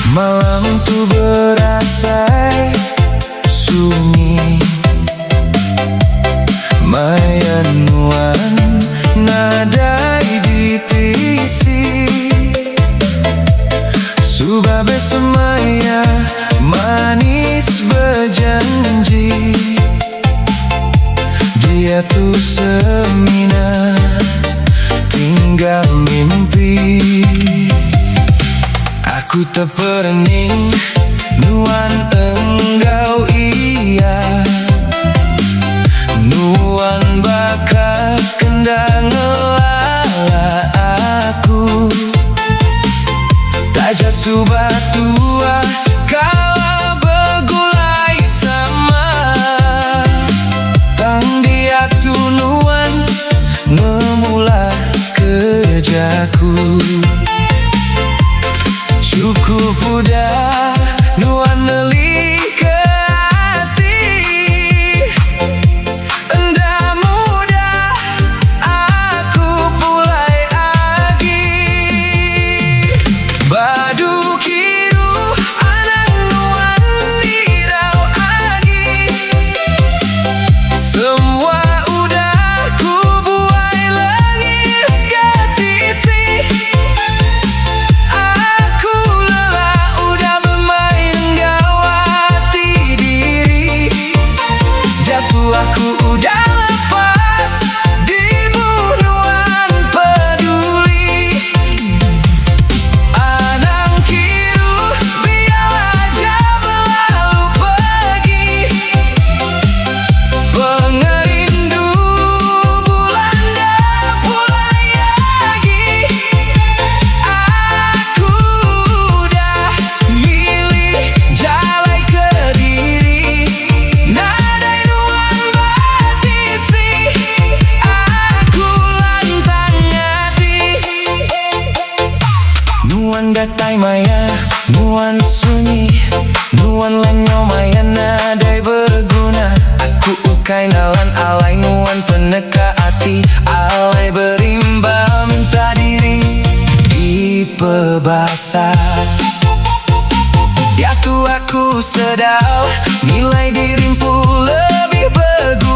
Malam tuh berasa sunyi, mayan nuan nadai di tisi, subabe semaya manis berjanji, dia tuh semina tinggal mimpi. Aku terperening nuan enggau iya, nuan bakal kendang ngelala aku. Taja subah tua kala begulai sama, tang dia tu nuan memula kerjaku. Cukup udah nuan neli ke hati, endah mudah aku pulai lagi. Badu kiru anak nuan lirau lagi, semua udah ku buai lengis ketisi. Aku udah lepas dibunuhan peduli, anang kiru biar aja berlalu pergi. Pengerindu bulan dah pulai lagi, aku udah milih jalai ke diri. Nadai nuan batisi, aku lantang hati. Nuan gatai maya, nuan sunyi, nuan lenyo maya nadai berguna. Aku ukai nalan alai nuan peneka hati, alai berimbal minta diri di pebasa. Ya tu aku sedau nilai dirimu lebih berguna.